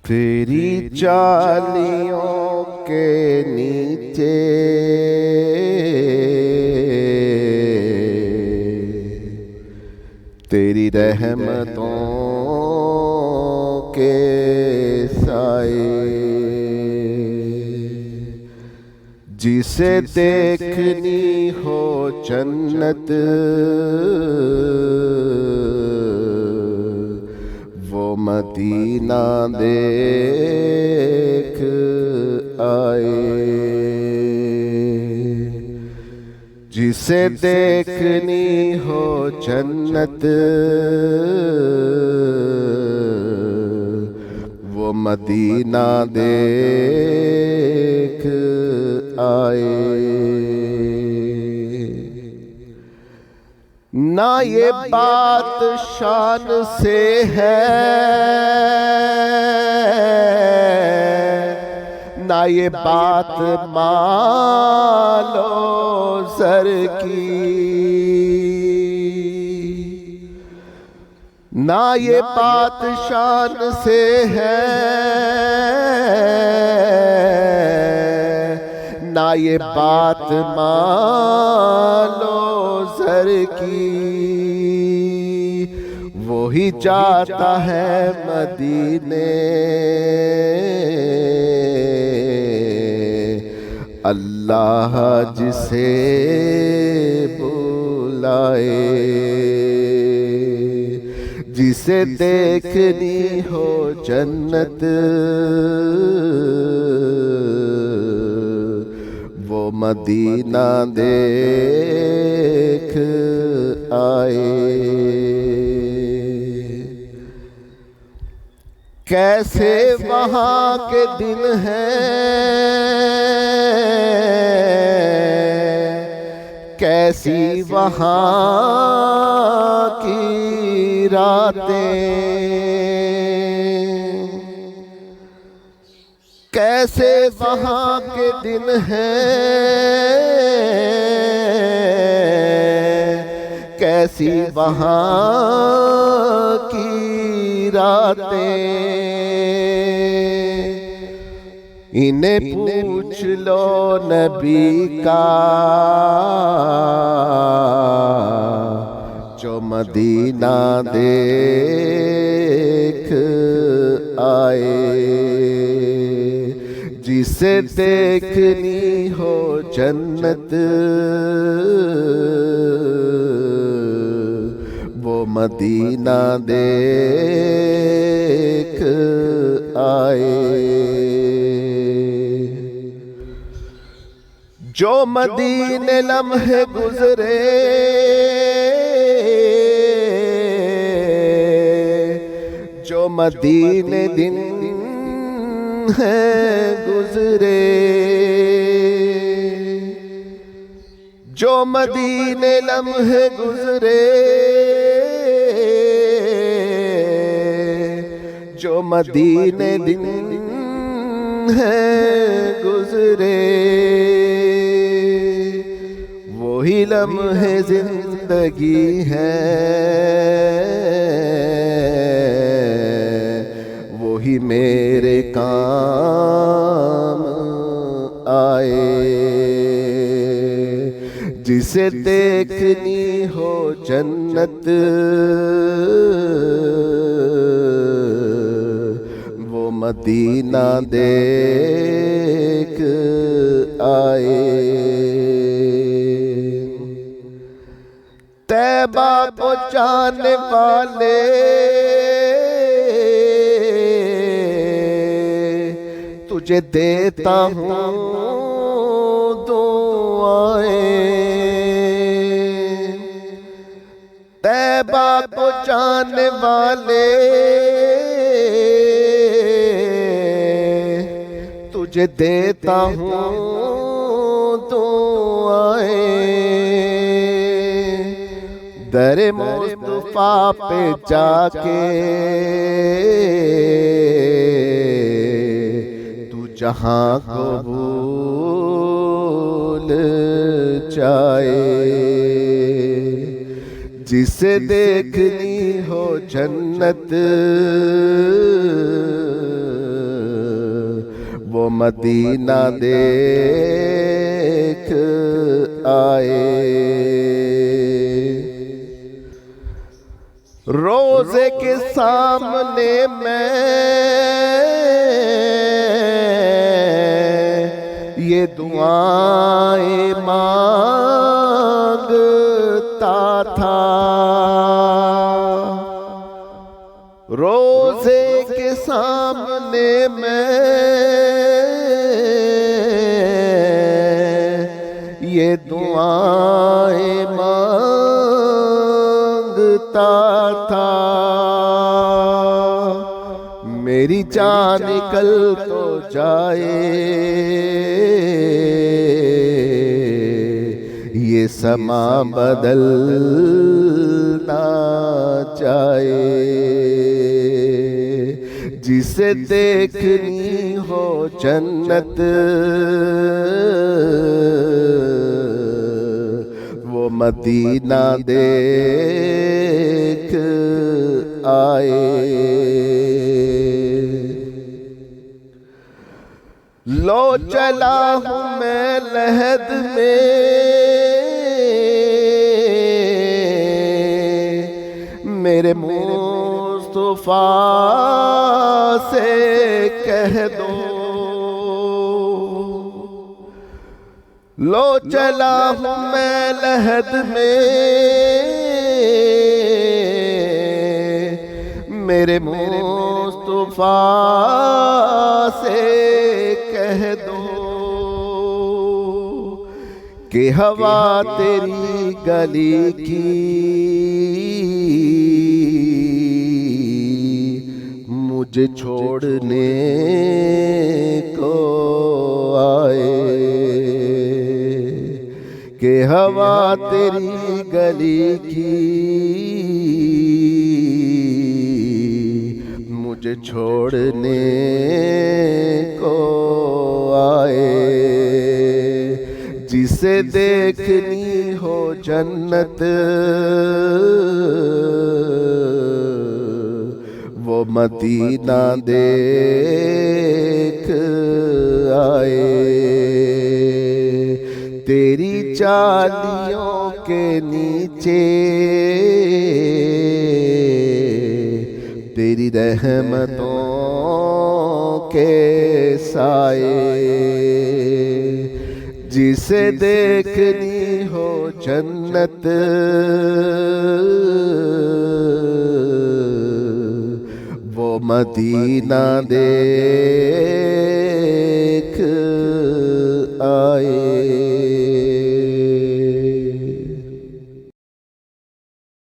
तेरी चालियों के नीचे तेरी रहमतों के साए, जिसे देखनी हो जन्नत वो मदीना देख आए। जिसे देखनी हो जन्नत वो मदीना देख आए। ना ये बात शान से है, ना ये बात मालो सर की, ना ये बात शान से है, ना ये बात मालो सर की। वो ही जाता है मदीने अल्लाह जिसे बुलाए। जिसे देखनी हो जन्नत वो मदीना देख आए। कैसे वहाँ के दिन हैं, कैसी वहाँ की रातें, कैसे वहाँ के दिन हैं, कैसी वहाँ की रातें। इन्हें पूछ लो नबी का जो मदीना देख आए। जिसे देखनी हो जन्नत वो मदीना देख आए। जो मदीने लम्हे गुजरे जो मदीने दिन है गुजरे, जो मदीने लम्हे गुजरे, जो मदीने दिन है गुजरे, वही लम्हे जिंदगी है, वही मेरे काम आए। जिसे देखनी हो जन्नत वो मदीना देख आए। तैबा को जाने वाले तुझे देता हूँ दुआएं। तैबा को जाने वाले तुझे देता हूँ दुआएं। दरे मुस्तफा पे जाके तू जहाँ को भूल जाए। जिसे देखनी हो जन्नत वो मदीना देख आए। रोजे के सामने मैं ये दुआएं मांगता था। रोजे के सामने मैं ये दुआएं मांगता था। मेरी जान निकल तो जाए, ये समा बदलना चाहे। जिसे देखनी हो जन्नत वो मदीना देख आए। लो चला हूँ मैं लहद में, मेरे मुस्तफा से कह दो। लो चला हूँ मैं लहद में, मेरे मुस्तफा से कह दो कि हवा तेरी गली की मुझे छोड़ने को आए। कि हवा तेरी गली की मुझे छोड़ने को आए। जिसे देखनी हो जन्नत वो मदीना देख आए। तेरी चालियों के नीचे तेरी रहमतों के साए। जिसे देखनी हो जन्नत वो मदीना देख